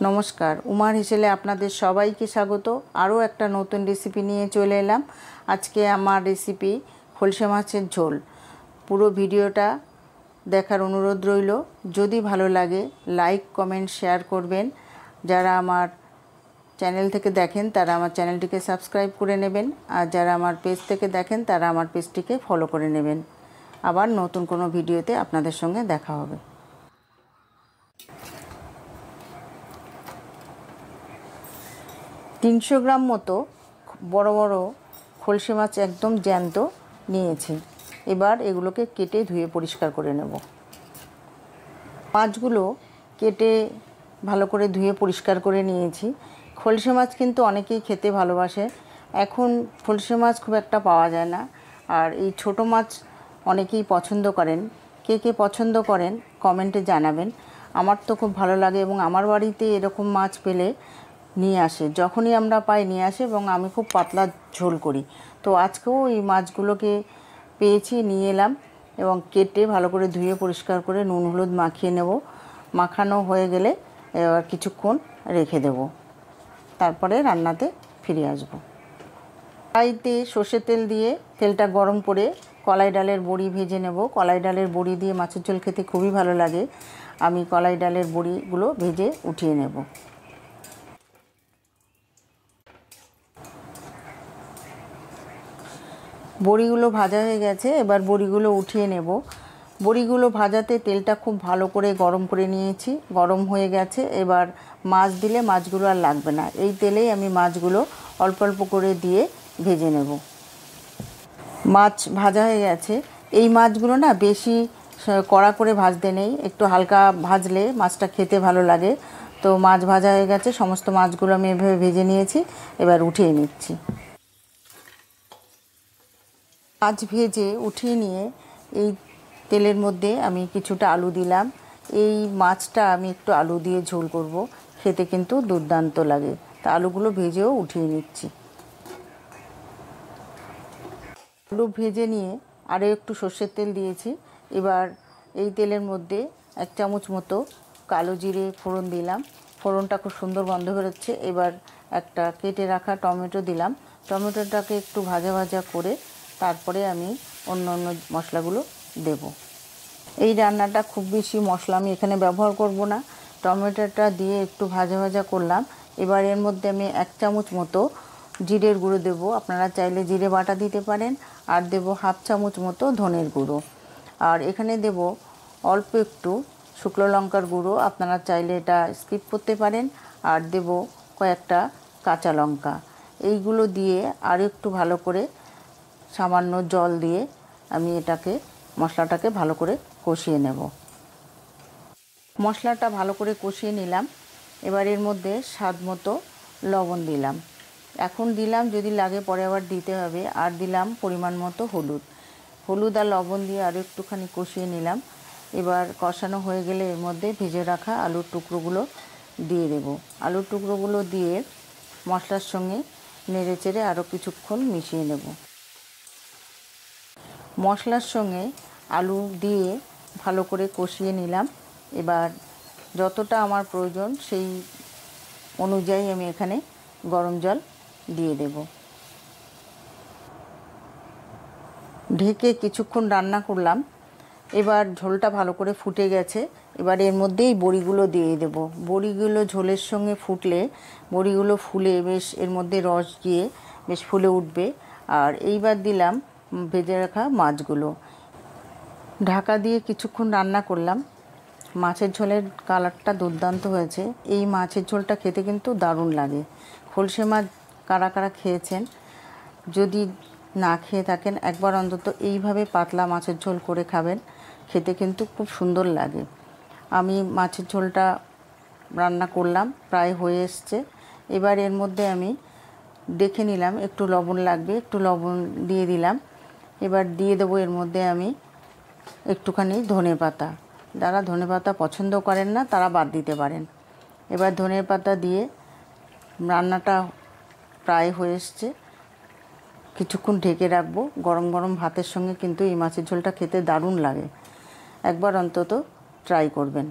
নমস্কার, উমার হেসেলে আপনাদের সবাইকে স্বাগত। আরও একটা নতুন রেসিপি নিয়ে চলে এলাম। আজকে আমার রেসিপি খলসে মাছের ঝোল। পুরো ভিডিওটা দেখার অনুরোধ রইল। যদি ভালো লাগে লাইক কমেন্ট শেয়ার করবেন। যারা আমার চ্যানেল থেকে দেখেন তারা আমার চ্যানেলটিকে সাবস্ক্রাইব করে নেবেন, আর যারা আমার পেজ থেকে দেখেন তারা আমার পেজটিকে ফলো করে নেবেন। আবার নতুন কোনো ভিডিওতে আপনাদের সঙ্গে দেখা হবে। তিনশো গ্রাম মতো বড় বড় খলসে মাছ একদম জ্যান্ত নিয়েছি। এবার এগুলোকে কেটে ধুয়ে পরিষ্কার করে নেব। মাছগুলো কেটে ভালো করে ধুয়ে পরিষ্কার করে নিয়েছি। খলসে মাছ কিন্তু অনেকেই খেতে ভালোবাসে। এখন খলসে মাছ খুব একটা পাওয়া যায় না, আর এই ছোট মাছ অনেকেই পছন্দ করেন। কে কে পছন্দ করেন কমেন্টে জানাবেন। আমার তো খুব ভালো লাগে এবং আমার বাড়িতে এরকম মাছ পেলে নিয়ে আসে, যখনই আমরা পাই নিয়ে আসে, এবং আমি খুব পাতলা ঝোল করি। তো আজকেও এই মাছগুলোকে পেয়েছি, নিয়ে এলাম এবং কেটে ভালো করে ধুয়ে পরিষ্কার করে নুন হলুদ মাখিয়ে নেব। মাখানো হয়ে গেলে এবার কিছুক্ষণ রেখে দেব, তারপরে রান্নাতে ফিরে আসব। কড়াইতে সর্ষের তেল দিয়ে তেলটা গরম করে কলাই ডালের বড়ি ভেজে নেব। কলাই ডালের বড়ি দিয়ে মাছের ঝোল খেতে খুবই ভালো লাগে। আমি কলাই ডালের বড়িগুলো ভেজে উঠিয়ে নেব। বড়িগুলো ভাজা হয়ে গেছে, এবার বড়িগুলো উঠিয়ে নেব। বড়িগুলো ভাজাতে তেলটা খুব ভালো করে গরম করে নিয়েছি, গরম হয়ে গেছে। এবার মাছ দিলে মাছগুলো আর লাগবে না। এই তেলেই আমি মাছগুলো অল্প অল্প করে দিয়ে ভেজে নেব। মাছ ভাজা হয়ে গেছে। এই মাছগুলো না বেশি কড়া করে ভাজতে নেই, একটু হালকা ভাজলে মাছটা খেতে ভালো লাগে। তো মাছ ভাজা হয়ে গেছে, সমস্ত মাছগুলো আমি এভাবে ভেজে নিয়েছি। এবার উঠিয়ে নিচ্ছি। মাছ ভেজে উঠিয়ে নিয়ে এই তেলের মধ্যে আমি কিছুটা আলু দিলাম। এই মাছটা আমি একটু আলু দিয়ে ঝোল করব, খেতে কিন্তু দুর্দান্ত লাগে। তা আলুগুলো ভেজেও উঠিয়ে নিচ্ছি। আলু ভেজে নিয়ে আরও একটু সর্ষের তেল দিয়েছি। এবার এই তেলের মধ্যে 1 চামচ মতো কালো জিরে ফোড়ন দিলাম। ফোড়নটা খুব সুন্দর গন্ধ বেরোচ্ছে। এবার একটা কেটে রাখা টমেটো দিলাম। টমেটোটাকে একটু ভাজা ভাজা করে তারপরে আমি অন্য অন্য মশলাগুলো দেব। এই রান্নাটা খুব বেশি মশলা আমি এখানে ব্যবহার করব না। টমেটোটা দিয়ে একটু ভাজা ভাজা করলাম। এবার এর মধ্যে আমি 1 চামচ মতো জিরের গুঁড়ো দেব। আপনারা চাইলে জিরে বাটা দিতে পারেন। আর দেব 1/2 চামচ মতো ধনের গুঁড়ো। আর এখানে দেব অল্প একটু শুকনো লঙ্কার গুঁড়ো, আপনারা চাইলে এটা স্কিপ করতে পারেন। আর দেব কয়েকটা কাঁচা লঙ্কা। এইগুলো দিয়ে আর একটু ভালো করে সামান্য জল দিয়ে আমি মশলাটাকে ভালো করে কষিয়ে নেব। মশলাটা ভালো করে কষিয়ে নিলাম। এবার এর মধ্যে স্বাদ মতো লবণ দিলাম। এখন দিলাম, যদি লাগে পরে আবার দিতে হবে। আর দিলাম পরিমাণ মতো হলুদ আর লবণ দিয়ে আরও একটুখানি কষিয়ে নিলাম। এবার কষানো হয়ে গেলে এর মধ্যে ভেজে রাখা আলুর টুকরোগুলো দিয়ে দেব। আলুর টুকরোগুলো দিয়ে মশলার সঙ্গে নেড়ে চেড়ে আরও কিছুক্ষণ মিশিয়ে নেব। মশলার সঙ্গে আলু দিয়ে ভালো করে কষিয়ে নিলাম। এবার যতটা আমার প্রয়োজন সেই অনুযায়ী আমি এখানে গরম জল দিয়ে দেব। ঢেকে কিছুক্ষণ রান্না করলাম। এবার ঝোলটা ভালো করে ফুটে গেছে। এবার এর মধ্যেই বড়িগুলো দিয়ে দেব। বড়িগুলো ঝোলের সঙ্গে ফুটলে বড়িগুলো ফুলে বেশ এর মধ্যে রস গিয়ে বেশ ফুলে উঠবে। আর এইবার দিলাম ভেজে রাখা মাছগুলো। ঢাকা দিয়ে কিছুক্ষণ রান্না করলাম। মাছের ঝোলের কালারটা দুর্দান্ত হয়েছে। এই মাছের ঝোলটা খেতে কিন্তু দারুণ লাগে। খলসে মাছ কারা কারা খেয়েছেন? যদি না খেয়ে থাকেন একবার অন্তত এইভাবে পাতলা মাছের ঝোল করে খাবেন, খেতে কিন্তু খুব সুন্দর লাগে। আমি মাছের ঝোলটা রান্না করলাম, প্রায় হয়ে এসছে। এবার এর মধ্যে আমি দেখে নিলাম একটু লবণ লাগবে, একটু লবণ দিয়ে দিলাম। এবার দিয়ে দেবো এর মধ্যে আমি একটুখানি ধনেপাতা। যারা ধনেপাতা পছন্দ করেন না তারা বাদ দিতে পারেন। এবার ধনেপাতা দিয়ে রান্নাটা প্রায় হয়ে এসছে। কিছুক্ষণ ঢেকে রাখবো। গরম গরম ভাতের সঙ্গে কিন্তু এই মাছের ঝোলটা খেতে দারুণ লাগে। একবার অন্তত ট্রাই করবেন।